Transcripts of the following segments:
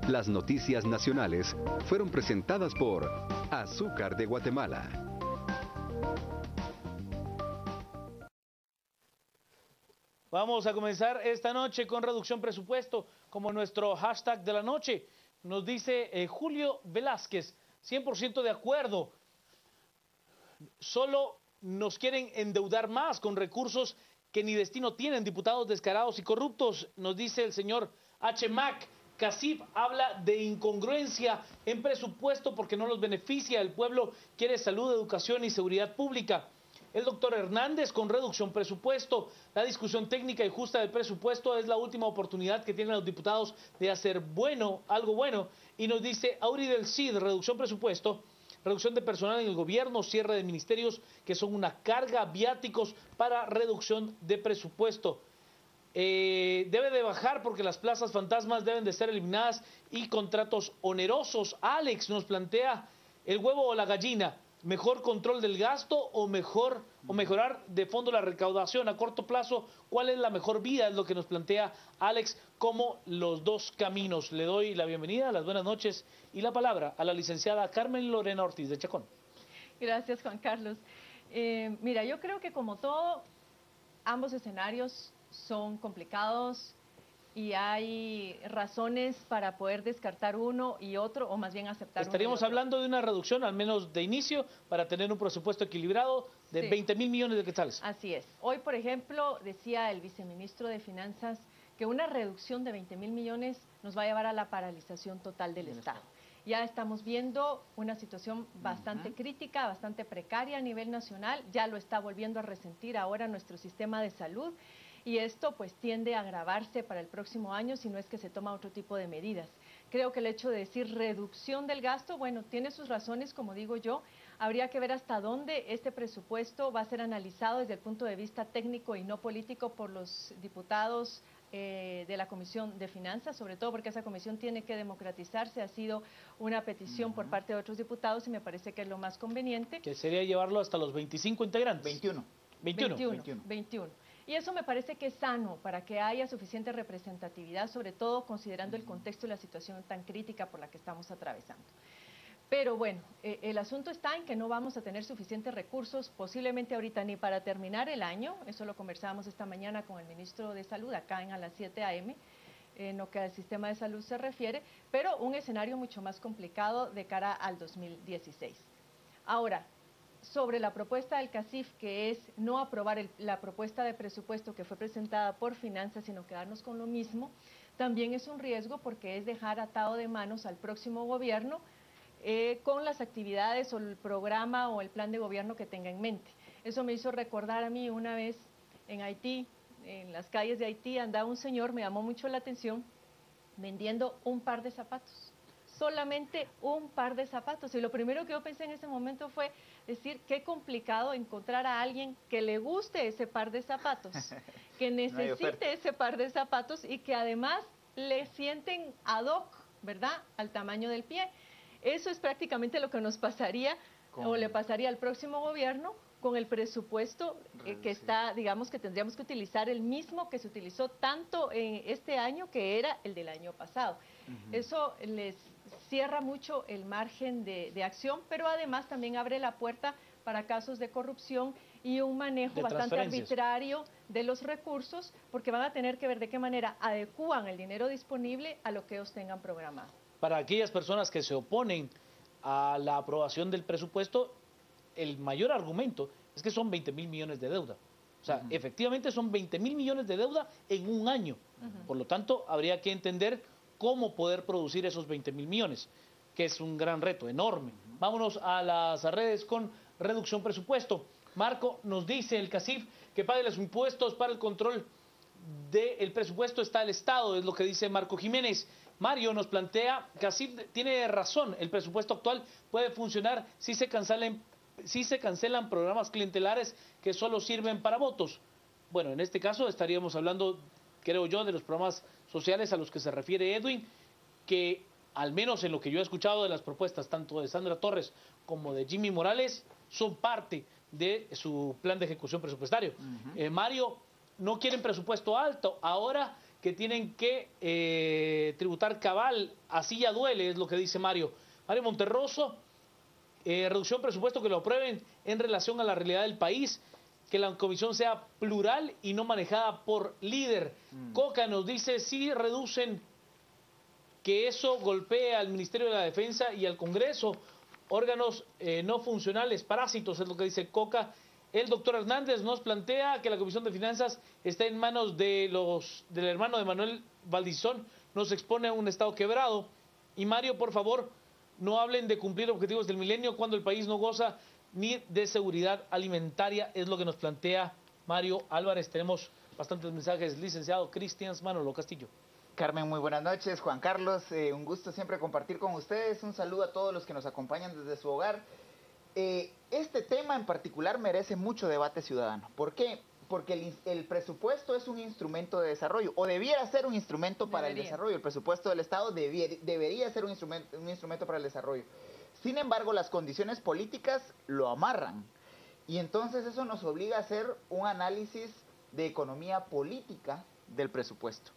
Las noticias nacionales fueron presentadas por Azúcar de Guatemala. Vamos a comenzar esta noche con reducción presupuesto como nuestro hashtag de la noche. Nos dice Julio Velázquez, 100% de acuerdo. Solo nos quieren endeudar más con recursos que ni destino tienen, diputados descarados y corruptos, nos dice el señor H. Mac. CACIF habla de incongruencia en presupuesto porque no los beneficia. El pueblo quiere salud, educación y seguridad pública. El doctor Hernández con reducción presupuesto. La discusión técnica y justa del presupuesto es la última oportunidad que tienen los diputados de hacer algo bueno. Y nos dice Auri del CID, reducción presupuesto. Reducción de personal en el gobierno, cierre de ministerios que son una carga, viáticos para reducción de presupuesto. Debe de bajar porque las plazas fantasmas deben de ser eliminadas y contratos onerosos. Alex nos plantea el huevo o la gallina, mejor control del gasto o mejorar de fondo la recaudación a corto plazo. ¿Cuál es la mejor vía? Es lo que nos plantea Alex como los dos caminos. Le doy la bienvenida, las buenas noches y la palabra a la licenciada Carmen Lorena Ortiz de Chacón. Gracias, Juan Carlos. Mira, yo creo que como todo, ambos escenarios son complicados y hay razones para poder descartar uno y otro, o más bien aceptar Estaríamos hablando de una reducción, al menos de inicio, para tener un presupuesto equilibrado de 20.000 millones de quetzales. Así es. Hoy, por ejemplo, decía el viceministro de Finanzas que una reducción de 20.000 millones nos va a llevar a la paralización total del Estado. Ya estamos viendo una situación bastante crítica, bastante precaria a nivel nacional, ya lo está volviendo a resentir ahora nuestro sistema de salud. Y esto pues tiende a agravarse para el próximo año si no es que se toma otro tipo de medidas. Creo que el hecho de decir reducción del gasto, bueno, tiene sus razones, como digo yo. Habría que ver hasta dónde este presupuesto va a ser analizado desde el punto de vista técnico y no político por los diputados de la Comisión de Finanzas, sobre todo porque esa comisión tiene que democratizarse. Ha sido una petición por parte de otros diputados y me parece que es lo más conveniente. Que sería llevarlo hasta los 25 integrantes. 21. Y eso me parece que es sano para que haya suficiente representatividad, sobre todo considerando el contexto y la situación tan crítica por la que estamos atravesando. Pero bueno, el asunto está en que no vamos a tener suficientes recursos, posiblemente ahorita ni para terminar el año. Eso lo conversábamos esta mañana con el ministro de Salud, acá a las 7 a.m., en lo que al sistema de salud se refiere, pero un escenario mucho más complicado de cara al 2016. Ahora, sobre la propuesta del CACIF, que es no aprobar la propuesta de presupuesto que fue presentada por Finanzas, sino quedarnos con lo mismo, también es un riesgo porque es dejar atado de manos al próximo gobierno con las actividades o el programa o el plan de gobierno que tenga en mente. Eso me hizo recordar a mí una vez en Haití, en las calles de Haití, andaba un señor, me llamó mucho la atención, vendiendo un par de zapatos. Solamente un par de zapatos. Y lo primero que yo pensé en ese momento fue decir, qué complicado encontrar a alguien que le guste ese par de zapatos, que necesite ese par de zapatos y que además le sienten ad hoc, ¿verdad?, al tamaño del pie. Eso es prácticamente lo que nos pasaría o le pasaría al próximo gobierno con el presupuesto que está, digamos que tendríamos que utilizar el mismo que se utilizó tanto este año que era el del año pasado. Eso les cierra mucho el margen de acción, pero además también abre la puerta para casos de corrupción y un manejo bastante arbitrario de los recursos, porque van a tener que ver de qué manera adecúan el dinero disponible a lo que ellos tengan programado. Para aquellas personas que se oponen a la aprobación del presupuesto, el mayor argumento es que son 20.000 millones de deuda. O sea, efectivamente son 20.000 millones de deuda en un año. Por lo tanto, habría que entender cómo poder producir esos 20.000 millones, que es un gran reto, enorme. Vámonos a las redes con reducción presupuesto. Marco nos dice el CACIF que pague los impuestos para el control del presupuesto está el Estado, es lo que dice Marco Jiménez. Mario nos plantea, CACIF tiene razón, el presupuesto actual puede funcionar si se cancelan programas clientelares que solo sirven para votos. Bueno, en este caso estaríamos hablando, creo yo, de los programas sociales a los que se refiere Edwin, que al menos en lo que yo he escuchado de las propuestas tanto de Sandra Torres como de Jimmy Morales, son parte de su plan de ejecución presupuestario. Mario, no quieren presupuesto alto, ahora que tienen que tributar cabal, así ya duele, es lo que dice Mario. Mario Monterroso, reducción de presupuesto que lo aprueben en relación a la realidad del país, que la comisión sea plural y no manejada por líder. Coca nos dice, si reducen, que eso golpee al Ministerio de la Defensa y al Congreso, órganos no funcionales, parásitos, es lo que dice Coca. El doctor Hernández nos plantea que la Comisión de Finanzas está en manos del hermano de Manuel Valdizón, nos expone a un estado quebrado. Y Mario, por favor, no hablen de cumplir objetivos del milenio cuando el país no goza ni de seguridad alimentaria, es lo que nos plantea Mario Álvarez. Tenemos bastantes mensajes. Licenciado Cristian Manolo Castillo. Carmen, muy buenas noches. Juan Carlos, un gusto siempre compartir con ustedes. Un saludo a todos los que nos acompañan desde su hogar. Este tema en particular merece mucho debate ciudadano. ¿Por qué? Porque el presupuesto es un instrumento de desarrollo, o debiera ser un instrumento para el desarrollo. El presupuesto del Estado debería ser un instrumento para el desarrollo. Sin embargo, las condiciones políticas lo amarran. Y entonces eso nos obliga a hacer un análisis de economía política del presupuesto.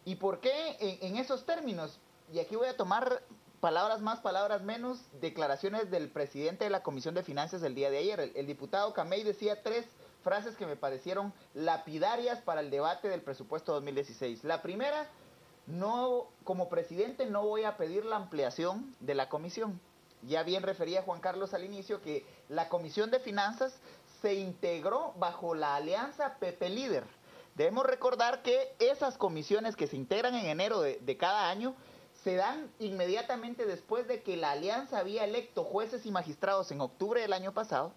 ¿Y por qué en esos términos? Y aquí voy a tomar palabras más, palabras menos, declaraciones del presidente de la Comisión de Finanzas del día de ayer. El diputado Camey decía 3 frases que me parecieron lapidarias para el debate del presupuesto 2016. La primera, como presidente no voy a pedir la ampliación de la comisión. Ya bien refería Juan Carlos al inicio que la Comisión de Finanzas se integró bajo la alianza PP Líder. Debemos recordar que esas comisiones que se integran en enero de cada año se dan inmediatamente después de que la alianza había electo jueces y magistrados en octubre del año pasado,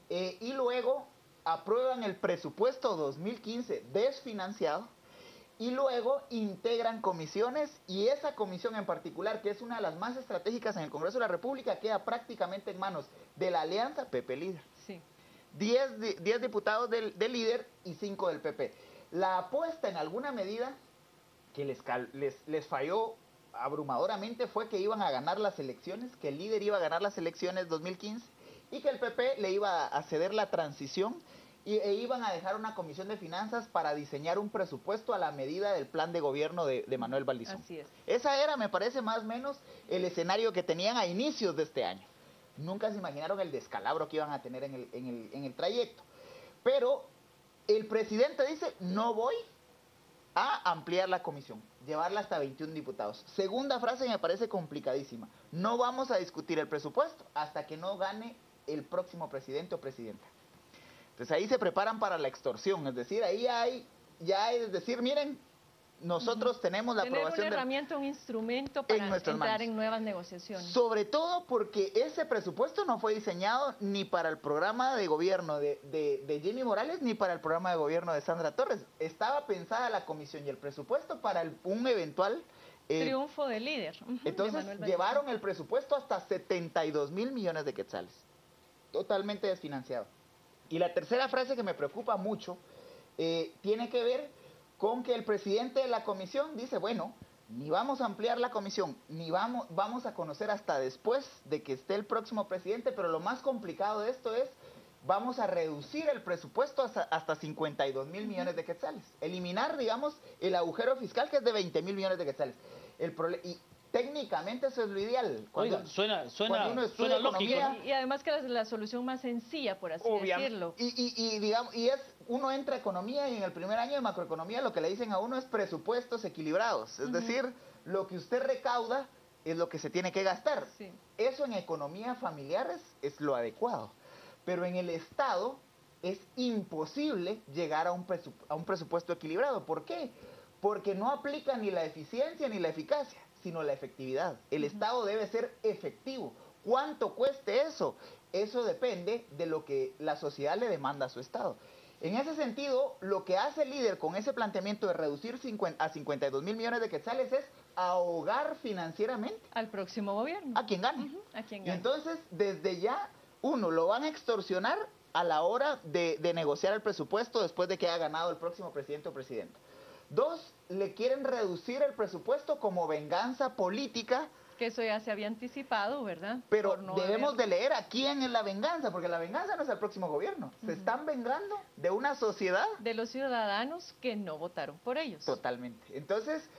y luego aprueban el presupuesto 2015 desfinanciado, y luego integran comisiones, y esa comisión en particular, que es una de las más estratégicas en el Congreso de la República, queda prácticamente en manos de la alianza PP Líder. Sí. 10 diputados del Líder y 5 del PP. La apuesta en alguna medida que les falló abrumadoramente fue que iban a ganar las elecciones, que el Líder iba a ganar las elecciones 2015 y que el PP le iba a ceder la transición e iban a dejar una comisión de finanzas para diseñar un presupuesto a la medida del plan de gobierno de Manuel Valdizón. Así es. Esa era, me parece, más o menos el escenario que tenían a inicios de este año. Nunca se imaginaron el descalabro que iban a tener en el trayecto. Pero el presidente dice, no voy a ampliar la comisión, llevarla hasta 21 diputados. Segunda frase me parece complicadísima. No vamos a discutir el presupuesto hasta que no gane el próximo presidente o presidenta. Entonces ahí se preparan para la extorsión, es decir, ahí es decir, miren, nosotros tenemos la aprobación una herramienta, un instrumento para entrar en nuevas negociaciones. Sobre todo porque ese presupuesto no fue diseñado ni para el programa de gobierno de Jimmy Morales ni para el programa de gobierno de Sandra Torres. Estaba pensada la comisión y el presupuesto para un eventual triunfo del Líder. Entonces llevaron el presupuesto hasta 72 mil millones de quetzales, totalmente desfinanciado. Y la tercera frase que me preocupa mucho tiene que ver con que el presidente de la comisión dice, bueno, ni vamos a ampliar la comisión, ni vamos a conocer hasta después de que esté el próximo presidente, pero lo más complicado de esto es, vamos a reducir el presupuesto hasta 52 mil millones de quetzales. Eliminar, digamos, el agujero fiscal que es de 20 mil millones de quetzales. Y técnicamente eso es lo ideal. Oiga, suena lógico, ¿no? Y además que es la solución más sencilla, por así decirlo. Uno entra a economía y en el primer año de macroeconomía lo que le dicen a uno es presupuestos equilibrados. Es decir, lo que usted recauda es lo que se tiene que gastar. Sí. Eso en economía familiares es lo adecuado. Pero en el Estado es imposible llegar a un presupuesto equilibrado. ¿Por qué? Porque no aplica ni la eficiencia ni la eficacia, sino la efectividad. El Estado debe ser efectivo. ¿Cuánto cueste eso? Eso depende de lo que la sociedad le demanda a su Estado. En ese sentido, lo que hace el Líder con ese planteamiento de reducir a 52 mil millones de quetzales es ahogar financieramente al próximo gobierno. A quien gane. A quien gane. Y entonces, desde ya, lo van a extorsionar a la hora de negociar el presupuesto después de que haya ganado el próximo presidente o presidenta. 2, le quieren reducir el presupuesto como venganza política Que eso ya se había anticipado, ¿verdad? Pero debemos de leer a quién es la venganza, porque la venganza no es el próximo gobierno. Se están vengando de una sociedad. De los ciudadanos que no votaron por ellos. Totalmente. Entonces,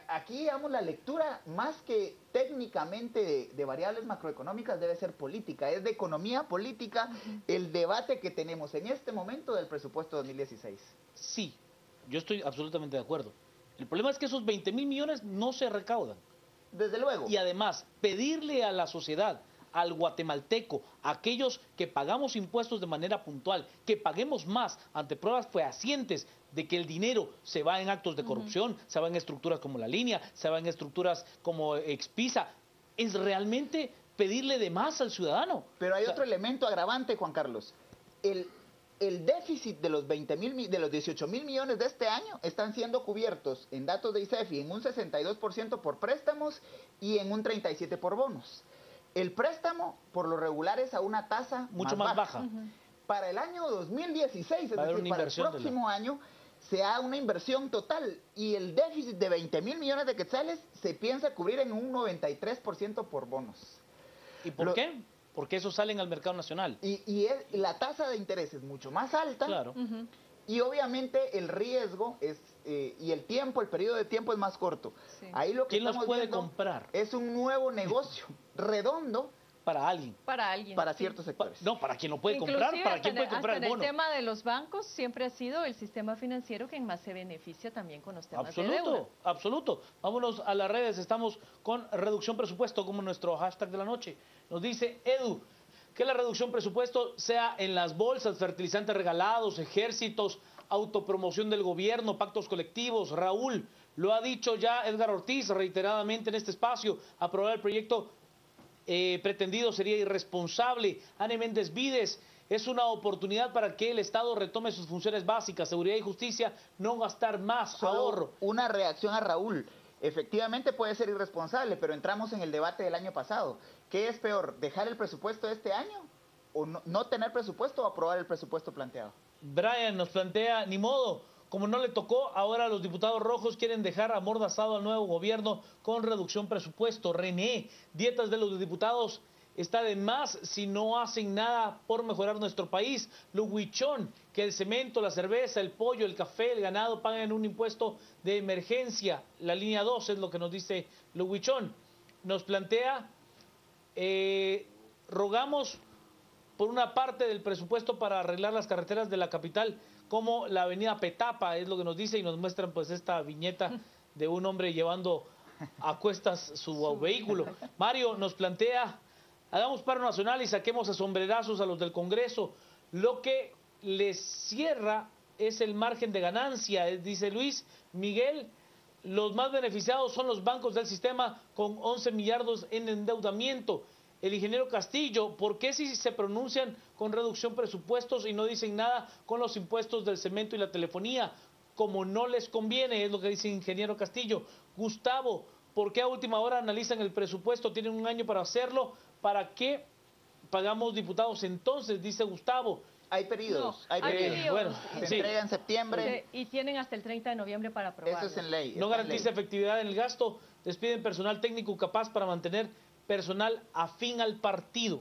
aquí, digamos, la lectura, más que técnicamente de variables macroeconómicas, debe ser política. Es de economía política el debate que tenemos en este momento del presupuesto 2016. Sí, yo estoy absolutamente de acuerdo. El problema es que esos 20.000 millones no se recaudan. Desde luego. Y además, pedirle a la sociedad, al guatemalteco, a aquellos que pagamos impuestos de manera puntual, que paguemos más ante pruebas fehacientes de que el dinero se va en actos de corrupción, se va en estructuras como La Línea, se va en estructuras como Expisa, es realmente pedirle de más al ciudadano. Pero hay otro elemento agravante, Juan Carlos. El déficit de los 18.000 millones de este año están siendo cubiertos en datos de ICEFI en un 62% por préstamos y en un 37% por bonos. El préstamo, por lo regular, es a una tasa mucho más baja. Para el año 2016, es decir, para el próximo año, se da una inversión total y el déficit de 20.000 millones de quetzales se piensa cubrir en un 93% por bonos. ¿Y por qué? Porque eso salen al mercado nacional. Y la tasa de interés es mucho más alta. Claro. Y obviamente el riesgo es y el periodo de tiempo es más corto. Sí. Ahí lo que ¿Quién los puede comprar? Es un nuevo negocio redondo para alguien. Para alguien. Para ciertos sectores. No, para quien lo puede comprar, para quien puede comprar el bono. El tema de los bancos siempre ha sido el sistema financiero quien más se beneficia también con los temas de deuda. Absoluto. Vámonos a las redes, estamos con reducción presupuesto como nuestro hashtag de la noche. Nos dice Edu, que la reducción presupuesto sea en las bolsas, fertilizantes regalados, ejércitos, autopromoción del gobierno, pactos colectivos. Raúl, lo ha dicho ya Edgar Ortiz reiteradamente en este espacio, aprobar el proyecto pretendido sería irresponsable. Anne Méndez Vides, es una oportunidad para que el Estado retome sus funciones básicas, seguridad y justicia, no gastar más, ahorro. Una reacción a Raúl. Efectivamente puede ser irresponsable, pero entramos en el debate del año pasado. ¿Qué es peor, dejar el presupuesto de este año o no tener presupuesto o aprobar el presupuesto planteado? Brian nos plantea, ni modo, como no le tocó, ahora los diputados rojos quieren dejar amordazado al nuevo gobierno con reducción presupuesto. René, dietas de los diputados está de más si no hacen nada por mejorar nuestro país. Luguichón, que el cemento, la cerveza, el pollo, el café, el ganado pagan un impuesto de emergencia. La línea 2 es lo que nos dice Luguichón. Nos plantea, rogamos por una parte del presupuesto para arreglar las carreteras de la capital, como la avenida Petapa, es lo que nos dice, y nos muestran pues esta viñeta de un hombre llevando a cuestas su vehículo. Mario nos plantea, hagamos paro nacional y saquemos a sombrerazos a los del Congreso. Lo que les cierra es el margen de ganancia, dice Luis. Miguel, los más beneficiados son los bancos del sistema con 11 millardos en endeudamiento. El ingeniero Castillo, ¿por qué si se pronuncian con reducción presupuestos y no dicen nada con los impuestos del cemento y la telefonía? Como no les conviene, es lo que dice el ingeniero Castillo. Gustavo, ¿por qué a última hora analizan el presupuesto? Tienen un año para hacerlo. ¿Para qué pagamos diputados entonces? Dice Gustavo. Hay periodos. No, hay periodos. Bueno, se entrega en septiembre. Y tienen hasta el 30 de noviembre para aprobarlo. Eso es en ley. No garantiza efectividad en el gasto. Despiden personal técnico capaz para mantener personal afín al partido.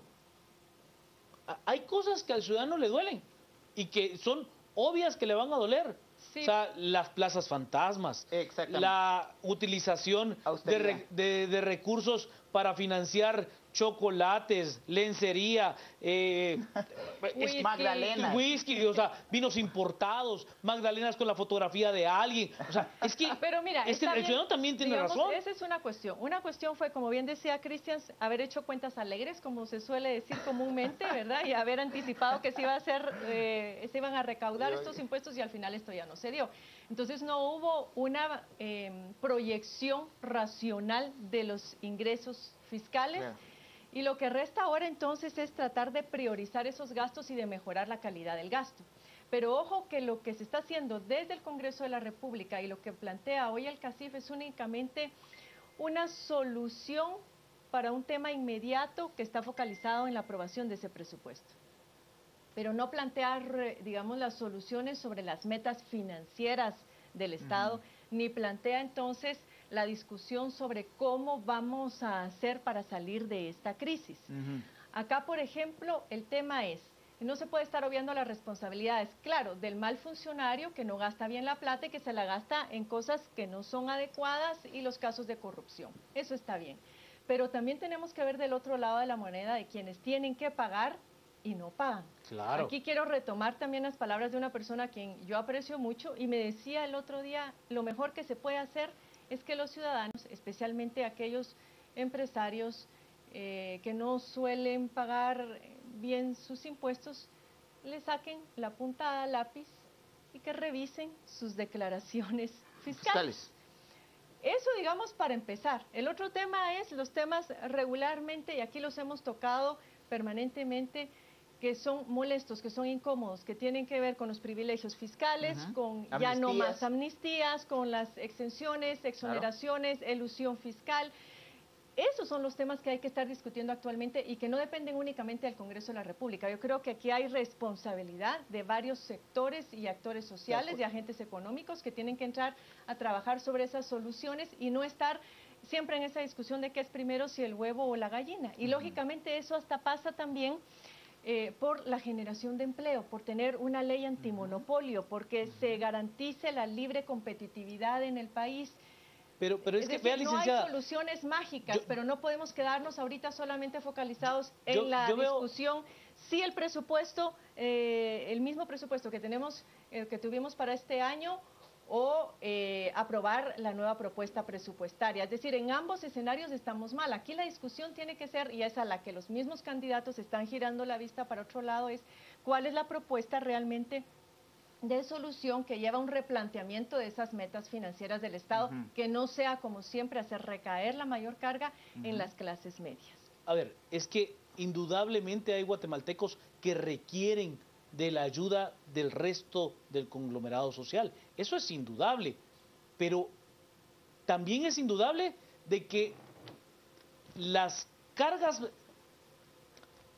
Hay cosas que al ciudadano le duelen y que son obvias que le van a doler. Sí. O sea, las plazas fantasmas, la utilización de recursos para financiar chocolates, lencería, whisky, o sea, vinos importados, magdalenas con la fotografía de alguien. O sea, es que, pero mira, el ciudadano también tiene razón. Esa es una cuestión. Una cuestión fue, como bien decía Cristian, haber hecho cuentas alegres, como se suele decir comúnmente, ¿verdad? Y haber anticipado que se iba a hacer, se iban a recaudar estos impuestos y al final esto ya no se dio. Entonces no hubo una proyección racional de los ingresos fiscales. Y lo que resta ahora entonces es tratar de priorizar esos gastos y de mejorar la calidad del gasto. Pero ojo que lo que se está haciendo desde el Congreso de la República y lo que plantea hoy el CACIF es únicamente una solución para un tema inmediato que está focalizado en la aprobación de ese presupuesto. Pero no plantear, digamos, las soluciones sobre las metas financieras del Estado, ni plantea entonces la discusión sobre cómo vamos a hacer para salir de esta crisis. Acá, por ejemplo, el tema es, no se puede estar obviando las responsabilidades, claro, del mal funcionario que no gasta bien la plata y que se la gasta en cosas que no son adecuadas y los casos de corrupción. Eso está bien. Pero también tenemos que ver del otro lado de la moneda de quienes tienen que pagar y no pagan. Claro. Aquí quiero retomar también las palabras de una persona a quien yo aprecio mucho y me decía el otro día, lo mejor que se puede hacer es que los ciudadanos, especialmente aquellos empresarios que no suelen pagar bien sus impuestos, le saquen la punta al lápiz y que revisen sus declaraciones fiscales. Eso, digamos, para empezar. El otro tema es los temas regularmente, y aquí los hemos tocado permanentemente, que son molestos, que son incómodos, que tienen que ver con los privilegios fiscales, con amnistías. Ya no más amnistías, con las exenciones, exoneraciones, elusión fiscal. Esos son los temas que hay que estar discutiendo actualmente y que no dependen únicamente del Congreso de la República. Yo creo que aquí hay responsabilidad de varios sectores y actores sociales y agentes económicos que tienen que entrar a trabajar sobre esas soluciones y no estar siempre en esa discusión de qué es primero, si el huevo o la gallina. Y lógicamente eso hasta pasa también por la generación de empleo, por tener una ley antimonopolio, porque se garantice la libre competitividad en el país. Pero es que, vea, licenciada, no hay soluciones mágicas, pero no podemos quedarnos ahorita solamente focalizados en la discusión. Sí, el presupuesto, el mismo presupuesto que tuvimos para este año, o aprobar la nueva propuesta presupuestaria. Es decir, en ambos escenarios estamos mal. Aquí la discusión tiene que ser, y es a la que los mismos candidatos están girando la vista para otro lado, es cuál es la propuesta realmente de solución que lleva un replanteamiento de esas metas financieras del Estado, que no sea, como siempre, hacer recaer la mayor carga en las clases medias. A ver, es que indudablemente hay guatemaltecos que requieren de la ayuda del resto del conglomerado social. Eso es indudable, pero también es indudable de que las cargas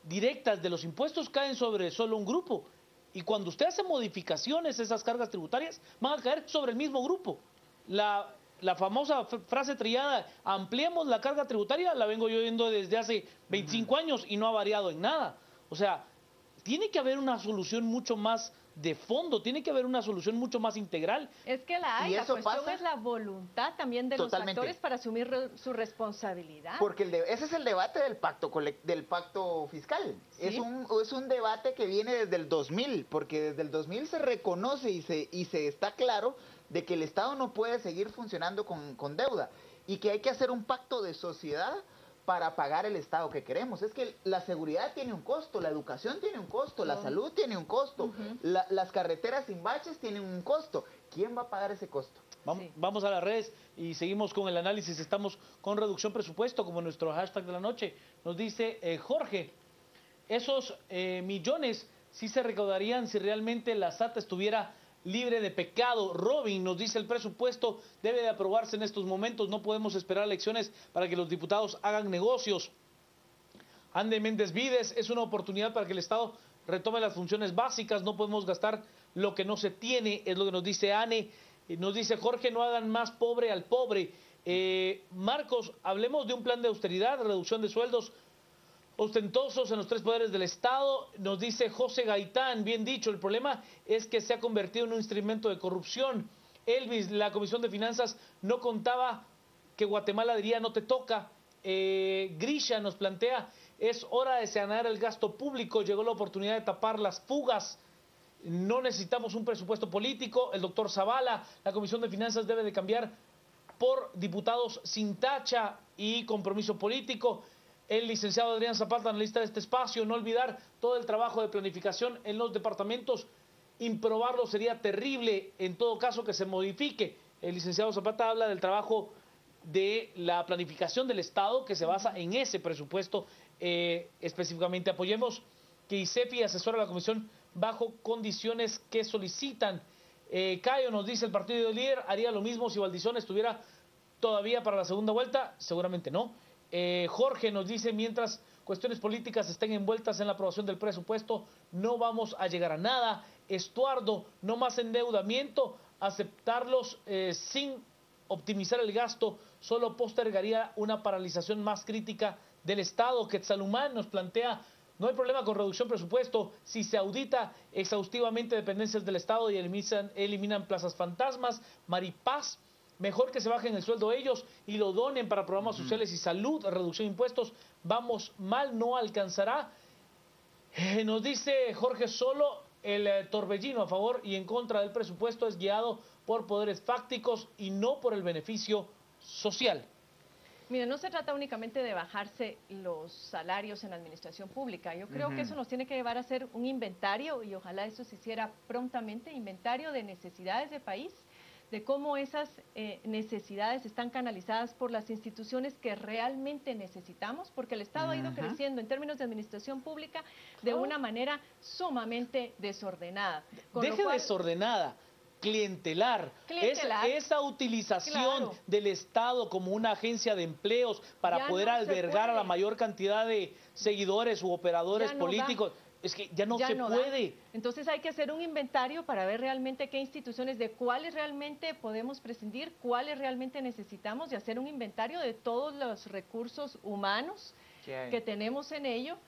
directas de los impuestos caen sobre solo un grupo. Y cuando usted hace modificaciones, esas cargas tributarias van a caer sobre el mismo grupo. La famosa frase trillada, ampliemos la carga tributaria, la vengo yo oyendo desde hace 25 años y no ha variado en nada. O sea, tiene que haber una solución mucho más de fondo, tiene que haber una solución mucho más integral. Es que la hay, la cuestión es la voluntad también de los actores para asumir su responsabilidad. Porque ese es el debate del pacto fiscal. ¿Sí? Es un debate que viene desde el 2000, porque desde el 2000 se reconoce y se está claro de que el Estado no puede seguir funcionando con deuda y que hay que hacer un pacto de sociedad para pagar el Estado que queremos. Es que la seguridad tiene un costo, la educación tiene un costo, la salud tiene un costo, las carreteras sin baches tienen un costo. ¿Quién va a pagar ese costo? Vamos a las redes y seguimos con el análisis. Estamos con reducción presupuesto, como nuestro hashtag de la noche. Nos dice Jorge, esos millones sí se recaudarían si realmente la SAT estuviera libre de pecado. Robin nos dice, el presupuesto debe de aprobarse en estos momentos, no podemos esperar elecciones para que los diputados hagan negocios. Ande Méndez Vides, es una oportunidad para que el Estado retome las funciones básicas, no podemos gastar lo que no se tiene, es lo que nos dice Anne. Nos dice Jorge, no hagan más pobre al pobre. Marcos, hablemos de un plan de austeridad, reducción de sueldos ostentosos en los tres poderes del Estado. Nos dice José Gaitán, bien dicho, el problema es que se ha convertido en un instrumento de corrupción. Elvis, la Comisión de Finanzas no contaba que Guatemala diría no te toca. Grisha nos plantea, es hora de sanear el gasto público, llegó la oportunidad de tapar las fugas. No necesitamos un presupuesto político. El doctor Zavala, la Comisión de Finanzas debe de cambiar por diputados sin tacha y compromiso político. El licenciado Adrián Zapata, analista de este espacio, no olvidar todo el trabajo de planificación en los departamentos. Improbarlo sería terrible, en todo caso que se modifique. El licenciado Zapata habla del trabajo de la planificación del Estado que se basa en ese presupuesto específicamente. Apoyemos que ICEFI asesora a la Comisión bajo condiciones que solicitan. Cayo nos dice, el partido del líder haría lo mismo si Valdizón estuviera todavía para la segunda vuelta. Seguramente no. Jorge nos dice, mientras cuestiones políticas estén envueltas en la aprobación del presupuesto, no vamos a llegar a nada. Estuardo, no más endeudamiento, aceptarlos sin optimizar el gasto solo postergaría una paralización más crítica del Estado. Quetzalumán nos plantea: no hay problema con reducción presupuesto si se audita exhaustivamente dependencias del Estado y eliminan plazas fantasmas. Maripaz: mejor que se bajen el sueldo ellos y lo donen para programas sociales y salud, reducción de impuestos. Vamos mal, no alcanzará. Nos dice Jorge: solo el torbellino a favor y en contra del presupuesto es guiado por poderes fácticos y no por el beneficio social. Mira, no se trata únicamente de bajarse los salarios en la administración pública. Yo creo que eso nos tiene que llevar a hacer un inventario, y ojalá eso se hiciera prontamente, inventario de necesidades de país, de cómo esas necesidades están canalizadas por las instituciones que realmente necesitamos, porque el Estado ha ido creciendo en términos de administración pública de una manera sumamente desordenada. Deje desordenada. Clientelar. Esa utilización del Estado como una agencia de empleos para ya poder no albergar a la mayor cantidad de seguidores u operadores políticos. Es que ya no se puede. Entonces hay que hacer un inventario para ver realmente qué instituciones, de cuáles realmente podemos prescindir, cuáles realmente necesitamos, y hacer un inventario de todos los recursos humanos que tenemos en ello.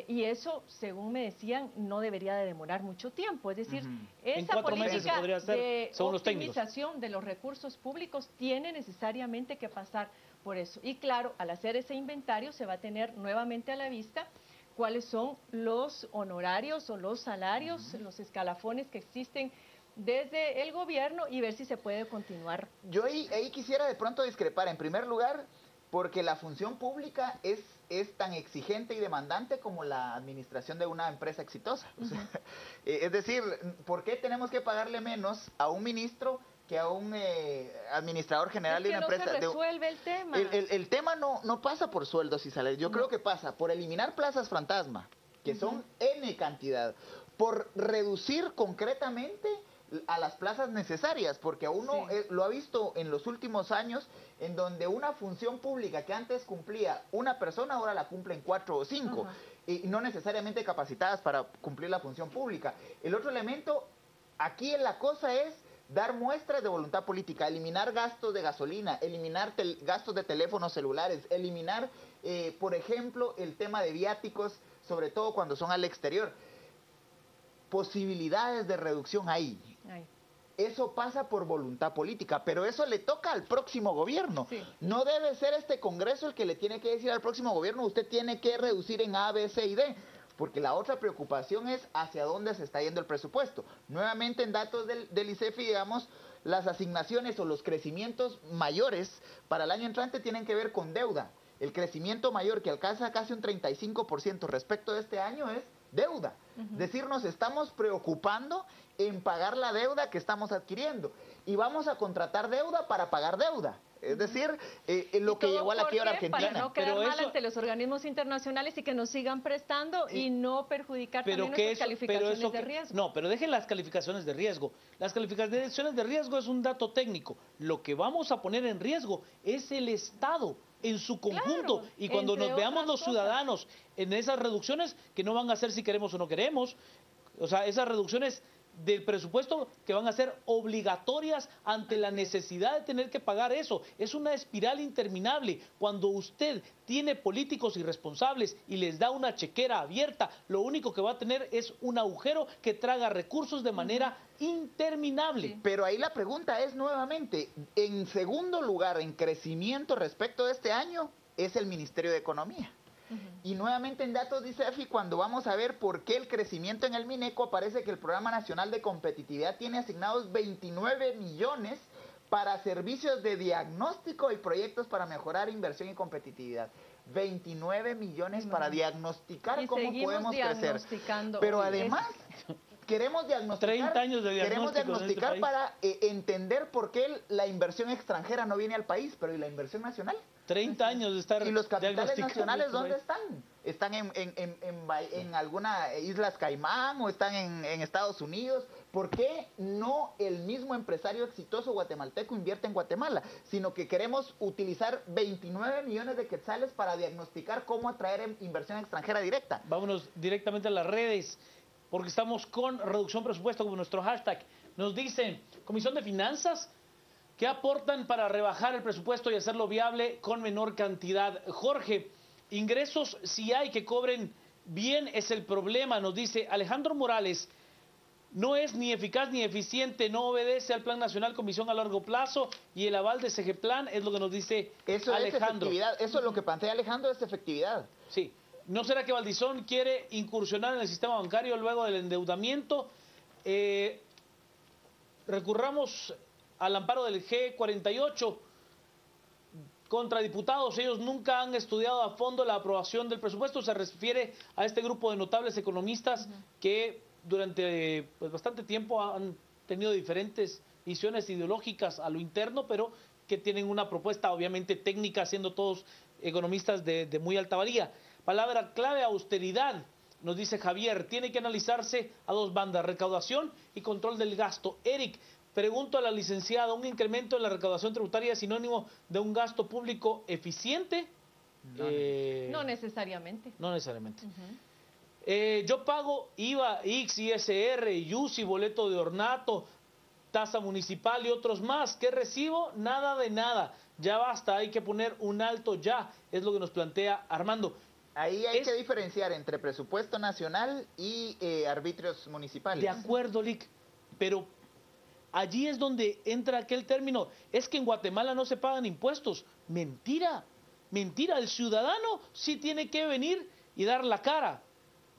Y eso, según me decían, no debería de demorar mucho tiempo. Es decir, esa política de optimización de los recursos públicos tiene necesariamente que pasar por eso. Y claro, al hacer ese inventario se va a tener nuevamente a la vista cuáles son los honorarios o los salarios, los escalafones que existen desde el gobierno, y ver si se puede continuar. Yo ahí quisiera de pronto discrepar. En primer lugar, porque la función pública es tan exigente y demandante como la administración de una empresa exitosa. O sea, es decir, ¿por qué tenemos que pagarle menos a un ministro que a un administrador general de una empresa? No se resuelve el tema. El tema no pasa por sueldos y salarios. Yo creo que pasa por eliminar plazas fantasma, que son N cantidad, por reducir concretamente a las plazas necesarias, porque a uno lo ha visto en los últimos años, en donde una función pública que antes cumplía una persona, ahora la cumplen 4 o 5, y no necesariamente capacitadas para cumplir la función pública. El otro elemento, aquí la cosa es dar muestras de voluntad política, eliminar gastos de gasolina, eliminar gastos de teléfonos celulares, eliminar, por ejemplo, el tema de viáticos, sobre todo cuando son al exterior. Posibilidades de reducción ahí. Eso pasa por voluntad política, pero eso le toca al próximo gobierno. No debe ser este Congreso el que le tiene que decir al próximo gobierno: usted tiene que reducir en A, B, C y D, porque la otra preocupación es hacia dónde se está yendo el presupuesto. Nuevamente, en datos del ICEFI, digamos, las asignaciones o los crecimientos mayores para el año entrante tienen que ver con deuda. El crecimiento mayor, que alcanza casi un 35% respecto de este año, es deuda. Es decir, nos estamos preocupando en pagar la deuda que estamos adquiriendo, y vamos a contratar deuda para pagar deuda. Es decir, lo que llevó a la quiebra argentina. Para no quedar mal ante los organismos internacionales y que nos sigan prestando y no perjudicar también nuestras calificaciones de riesgo. No, pero dejen las calificaciones de riesgo. Las calificaciones de riesgo es un dato técnico. Lo que vamos a poner en riesgo es el Estado en su conjunto. Claro, y cuando nos veamos los ciudadanos en esas reducciones, que no van a ser si queremos o no queremos, o sea, esas reducciones del presupuesto que van a ser obligatorias ante la necesidad de tener que pagar eso. Es una espiral interminable. Cuando usted tiene políticos irresponsables y les da una chequera abierta, lo único que va a tener es un agujero que traga recursos de manera interminable. Pero ahí la pregunta es nuevamente, en segundo lugar en crecimiento respecto de este año, es el Ministerio de Economía. Y nuevamente en datos de ICEFI, cuando vamos a ver por qué el crecimiento en el Mineco, aparece que el Programa Nacional de Competitividad tiene asignados 29 millones para servicios de diagnóstico y proyectos para mejorar inversión y competitividad. 29 millones para diagnosticar cómo podemos crecer. Pero además queremos diagnosticar, 30 años de diagnóstico para entender por qué la inversión extranjera no viene al país, pero ¿y la inversión nacional? 30 años de estar. ¿Y los capitales nacionales dónde están? ¿Están en alguna Islas Caimán o están en Estados Unidos? ¿Por qué no el mismo empresario exitoso guatemalteco invierte en Guatemala? Sino que queremos utilizar 29 millones de quetzales para diagnosticar cómo atraer inversión extranjera directa. Vámonos directamente a las redes, porque estamos con reducción presupuesto como nuestro hashtag. Nos dicen, Comisión de Finanzas ¿Qué aportan para rebajar el presupuesto y hacerlo viable con menor cantidad? Jorge, ingresos si hay que cobren bien es el problema, nos dice Alejandro Morales. No es ni eficaz ni eficiente, no obedece al Plan Nacional con visión a largo plazo y el aval de Segeplan es lo que nos dice eso Alejandro. Es efectividad, eso es lo que plantea Alejandro, es efectividad. Sí. ¿No será que Valdizón quiere incursionar en el sistema bancario luego del endeudamiento? Recurramos al amparo del G48 contra diputados. Ellos nunca han estudiado a fondo la aprobación del presupuesto. Se refiere a este grupo de notables economistas que durante bastante tiempo han tenido diferentes visiones ideológicas a lo interno, pero que tienen una propuesta obviamente técnica, siendo todos economistas de muy alta valía. Palabra clave, austeridad, nos dice Javier. Tiene que analizarse a dos bandas, recaudación y control del gasto. Eric, pregunto a la licenciada, ¿un incremento en la recaudación tributaria es sinónimo de un gasto público eficiente? No necesariamente. No necesariamente. Yo pago IVA, IX, ISR, IUCI, boleto de ornato, tasa municipal y otros más. ¿Qué recibo? Nada de nada. Ya basta, hay que poner un alto ya. Es lo que nos plantea Armando. Ahí hay que diferenciar entre presupuesto nacional y arbitrios municipales. De acuerdo, Lick, pero allí es donde entra aquel término. Es que en Guatemala no se pagan impuestos. Mentira, mentira. El ciudadano sí tiene que venir y dar la cara,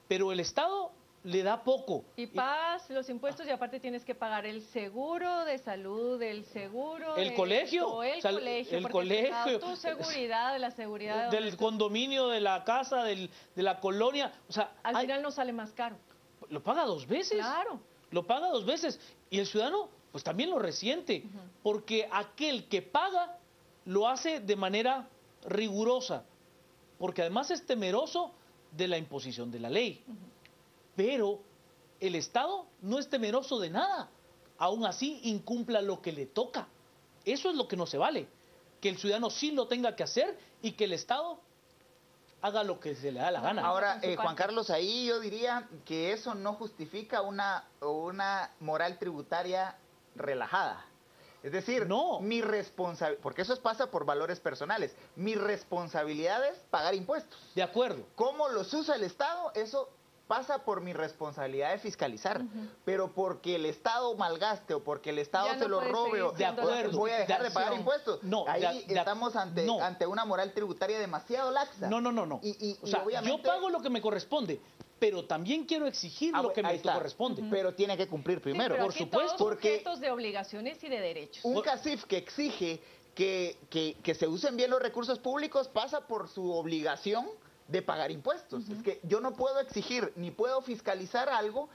pero el Estado le da poco. Y pagas los impuestos y aparte tienes que pagar el seguro de salud, el seguro... El colegio. El colegio, el colegio. Tu seguridad, la seguridad... Del condominio, de la casa, de la colonia. O sea, al final no sale más caro. Lo paga 2 veces. Claro. Lo paga 2 veces. Y el ciudadano, pues también lo resiente. Porque aquel que paga, lo hace de manera rigurosa. Porque además es temeroso de la imposición de la ley. Pero el Estado no es temeroso de nada. Aún así incumpla lo que le toca. Eso es lo que no se vale. Que el ciudadano sí lo tenga que hacer y que el Estado haga lo que se le da la gana. Ahora, Juan Carlos, ahí yo diría que eso no justifica una moral tributaria relajada. Es decir, no. Mi responsabilidad, porque eso pasa por valores personales, mi responsabilidad es pagar impuestos. De acuerdo. ¿Cómo los usa el Estado? Eso pasa por mi responsabilidad de fiscalizar, pero porque el Estado malgaste o porque el Estado se lo robe, o de acuerdo, voy a dejar de pagar impuestos. No, ahí estamos ante una moral tributaria demasiado laxa. No. O sea, obviamente, yo pago lo que me corresponde, pero también quiero exigir lo que me corresponde. Pero tiene que cumplir primero. Sí, por supuesto. Porque sujetos de obligaciones y de derechos. Un CACIF que exige que se usen bien los recursos públicos pasa por su obligación de pagar impuestos. Es que yo no puedo exigir ni puedo fiscalizar algo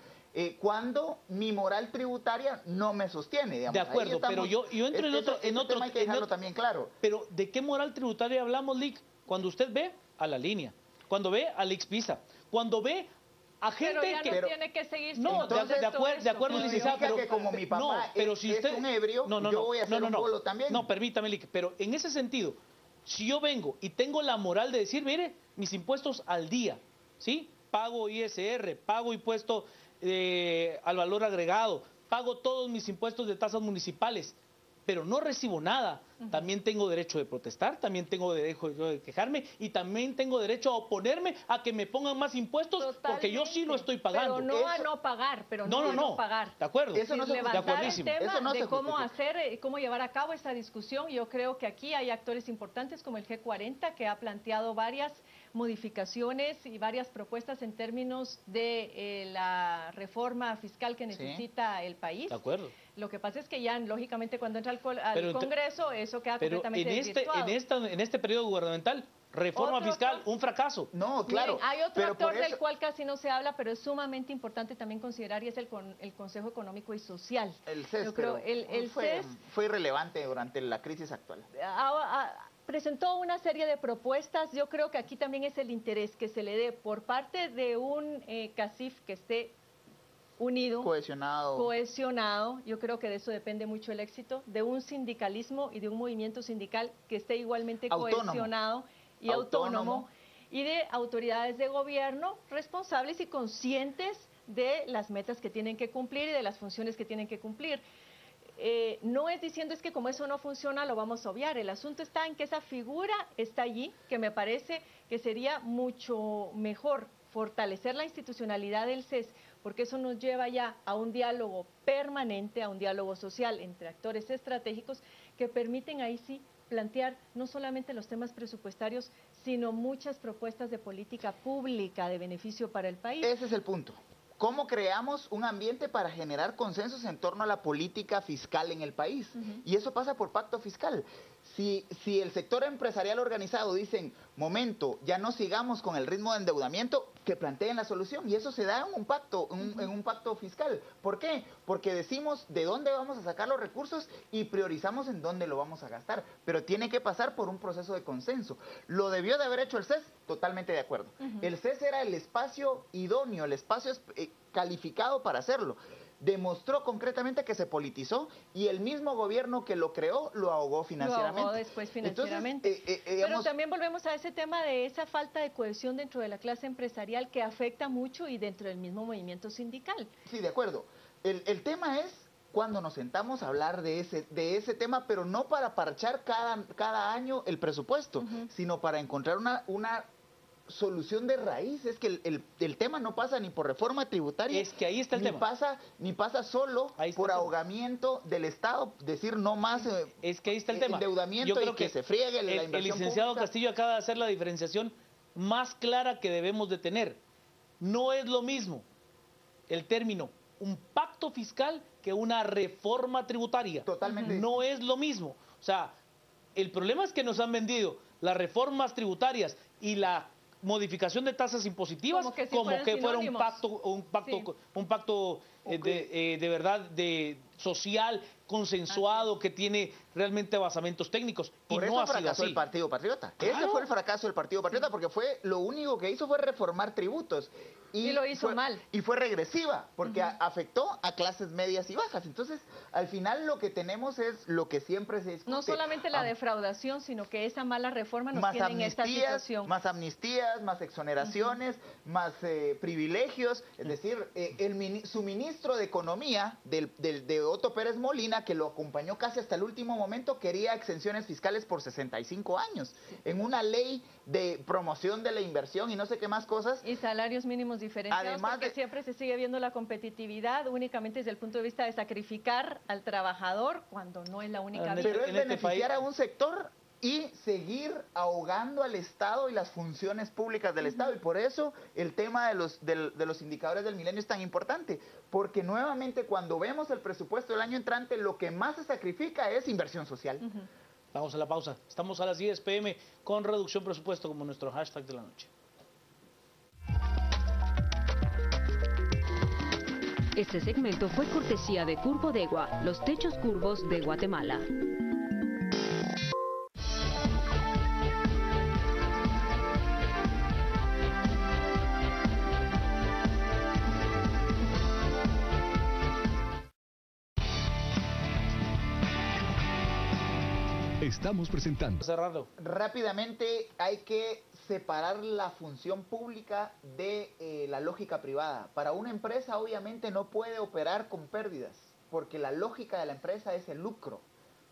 cuando mi moral tributaria no me sostiene. Digamos. De acuerdo, pero yo entro en otro tema hay que dejarlo también claro. Pero ¿de qué moral tributaria hablamos, Lick? Cuando usted ve a la línea, cuando ve a Lix Pisa, cuando ve a gente pero ya no tiene que seguir. No, entonces, de acuerdo, licenciada, pero que como mi papá pero si usted es un ebrio, yo voy a hacer un bolo también. No, permítame, Lick, pero en ese sentido, si yo vengo y tengo la moral de decir, mire, mis impuestos al día, ¿sí? Pago ISR, pago impuesto al valor agregado, pago todos mis impuestos de tasas municipales, pero no recibo nada. También tengo derecho de protestar, también tengo derecho de quejarme y también tengo derecho a oponerme a que me pongan más impuestos. Totalmente. Porque yo sí lo estoy pagando. Pero no a no pagar, pero no a no pagar. De acuerdo. Eso no se levantar el tema de cómo hacer, cómo llevar a cabo esta discusión. Yo creo que aquí hay actores importantes como el G40 que ha planteado varias modificaciones y varias propuestas en términos de la reforma fiscal que necesita el país. De acuerdo. Lo que pasa es que ya, lógicamente, cuando entra al Congreso, eso queda completamente desvirtuado. En este periodo gubernamental, reforma fiscal, un fracaso. No, claro. Miren, hay otro actor del cual casi no se habla, pero es sumamente importante también considerar, y es el Consejo Económico y Social. El CES, yo creo, el CES fue irrelevante durante la crisis actual. Presentó una serie de propuestas. Yo creo que aquí también es el interés que se le dé por parte de un CACIF que esté unido, cohesionado. Yo creo que de eso depende mucho el éxito, de un sindicalismo y de un movimiento sindical que esté igualmente cohesionado y autónomo, y de autoridades de gobierno responsables y conscientes de las metas que tienen que cumplir y de las funciones que tienen que cumplir. no es diciendo es que como eso no funciona lo vamos a obviar. El asunto está en que esa figura está allí, que me parece que sería mucho mejor fortalecer la institucionalidad del CES, porque eso nos lleva ya a un diálogo permanente, a un diálogo social entre actores estratégicos que permiten ahí sí plantear no solamente los temas presupuestarios, sino muchas propuestas de política pública de beneficio para el país. Ese es el punto. ¿Cómo creamos un ambiente para generar consensos en torno a la política fiscal en el país? Y eso pasa por pacto fiscal. Si el sector empresarial organizado dicen, momento, ya no sigamos con el ritmo de endeudamiento, que planteen la solución. Y eso se da en un pacto, en un pacto fiscal. ¿Por qué? Porque decimos de dónde vamos a sacar los recursos y priorizamos en dónde lo vamos a gastar. Pero tiene que pasar por un proceso de consenso. ¿Lo debió de haber hecho el CES? Totalmente de acuerdo. El CES era el espacio idóneo, el espacio calificado para hacerlo. Demostró concretamente que se politizó y el mismo gobierno que lo creó lo ahogó financieramente. Lo ahogó después financieramente. Entonces, pero también volvemos a ese tema de esa falta de cohesión dentro de la clase empresarial que afecta mucho y dentro del mismo movimiento sindical. Sí, de acuerdo. El tema es cuando nos sentamos a hablar de ese tema, pero no para parchar cada año el presupuesto, sino para encontrar una solución de raíz. Es que el tema no pasa ni por reforma tributaria, es que ahí está el tema. Ni pasa solo por ahogamiento del Estado, decir no más es que ahí está el tema. Endeudamiento. Yo creo que se friegue la inversión el licenciado pública. Castillo acaba de hacer la diferenciación más clara que debemos de tener. No es lo mismo el término un pacto fiscal que una reforma tributaria. Totalmente. No es lo mismo. O sea, el problema es que nos han vendido las reformas tributarias y la modificación de tasas impositivas como que fuera un pacto de verdad social, consensuado, que tiene realmente basamentos técnicos. Por eso fracasó el Partido Patriota. Claro. Ese fue el fracaso del Partido Patriota, porque lo único que hizo fue reformar tributos. Y lo hizo mal. Y fue regresiva, porque afectó a clases medias y bajas. Entonces, al final lo que tenemos es lo que siempre se discute. No solamente la defraudación, sino que esa mala reforma nos tiene en esta situación. Más amnistías, más exoneraciones, más privilegios. Es decir, su ministro de Economía, de Otto Pérez Molina, que lo acompañó casi hasta el último momento, quería exenciones fiscales por 65 años. En una ley de promoción de la inversión y no sé qué más cosas. Y salarios mínimos diferenciados, además porque siempre se sigue viendo la competitividad únicamente desde el punto de vista de sacrificar al trabajador cuando no es la única vía. Pero es beneficiar a un sector y seguir ahogando al Estado y las funciones públicas del Estado. Y por eso el tema de los indicadores del milenio es tan importante, porque nuevamente cuando vemos el presupuesto del año entrante, lo que más se sacrifica es inversión social. Vamos a la pausa. Estamos a las 10 p.m. con reducción presupuesto como nuestro hashtag de la noche. Este segmento fue cortesía de Curbodegua, los techos curvos de Guatemala. Estamos presentando. Cerrarlo. Rápidamente hay que separar la función pública de la lógica privada. Para una empresa obviamente no puede operar con pérdidas, porque la lógica de la empresa es el lucro.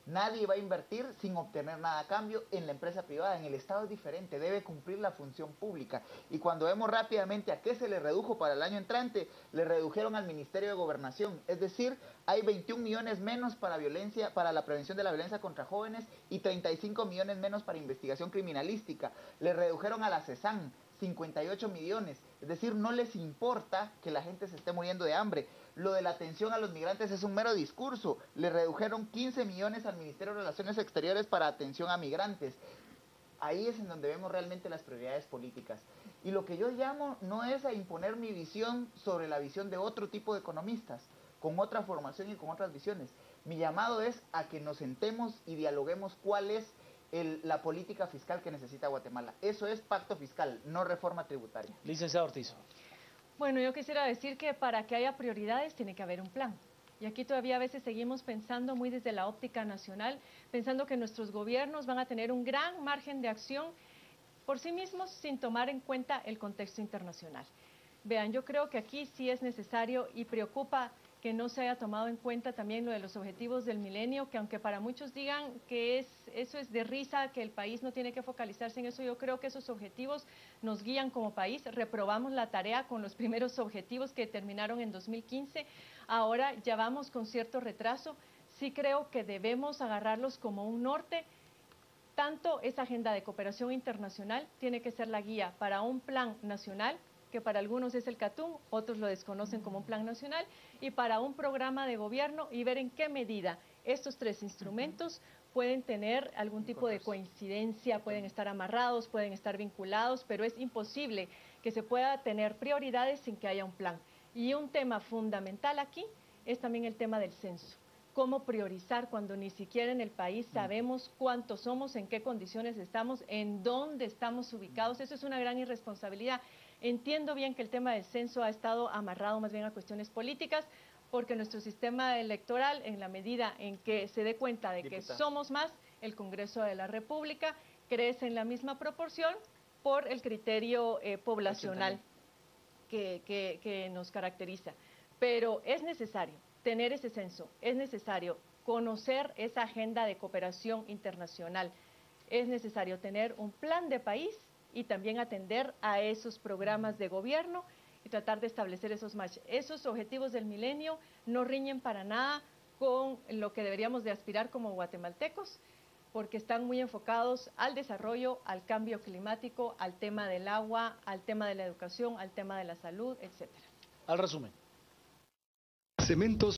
Nadie va a invertir sin obtener nada a cambio en la empresa privada. En el Estado es diferente, debe cumplir la función pública. Y cuando vemos rápidamente a qué se le redujo para el año entrante, le redujeron al Ministerio de Gobernación. Es decir, hay 21 millones menos para la prevención de la violencia contra jóvenes y 35 millones menos para investigación criminalística. Le redujeron a la CESAN 58 millones. Es decir, no les importa que la gente se esté muriendo de hambre. Lo de la atención a los migrantes es un mero discurso. Le redujeron 15 millones al Ministerio de Relaciones Exteriores para atención a migrantes. Ahí es en donde vemos realmente las prioridades políticas. Y lo que yo llamo no es a imponer mi visión sobre la visión de otro tipo de economistas, con otra formación y con otras visiones. Mi llamado es a que nos sentemos y dialoguemos cuál es la política fiscal que necesita Guatemala. Eso es pacto fiscal, no reforma tributaria. Licenciado Ortiz. Bueno, yo quisiera decir que para que haya prioridades tiene que haber un plan. Y aquí todavía a veces seguimos pensando muy desde la óptica nacional, pensando que nuestros gobiernos van a tener un gran margen de acción por sí mismos sin tomar en cuenta el contexto internacional. Vean, yo creo que aquí sí es necesario y preocupa que no se haya tomado en cuenta también lo de los objetivos del milenio, que aunque para muchos digan que eso es de risa, que el país no tiene que focalizarse en eso, yo creo que esos objetivos nos guían como país. Reprobamos la tarea con los primeros objetivos que terminaron en 2015, ahora ya vamos con cierto retraso. Sí creo que debemos agarrarlos como un norte. Tanto esa agenda de cooperación internacional tiene que ser la guía para un plan nacional, que para algunos es el CATUM, otros lo desconocen como un plan nacional, y para un programa de gobierno, y ver en qué medida estos tres instrumentos pueden tener algún tipo de coincidencia, pueden estar amarrados, pueden estar vinculados, pero es imposible que se pueda tener prioridades sin que haya un plan. Y un tema fundamental aquí es también el tema del censo. Cómo priorizar cuando ni siquiera en el país sabemos cuántos somos, en qué condiciones estamos, en dónde estamos ubicados. Eso es una gran irresponsabilidad. Entiendo bien que el tema del censo ha estado amarrado más bien a cuestiones políticas, porque nuestro sistema electoral, en la medida en que se dé cuenta de que somos más, el Congreso de la República crece en la misma proporción por el criterio poblacional que nos caracteriza. Pero es necesario tener ese censo, es necesario conocer esa agenda de cooperación internacional, es necesario tener un plan de país y también atender a esos programas de gobierno y tratar de establecer esos matches. Esos objetivos del milenio no riñen para nada con lo que deberíamos de aspirar como guatemaltecos, porque están muy enfocados al desarrollo, al cambio climático, al tema del agua, al tema de la educación, al tema de la salud, etcétera. Al resumen. Cementos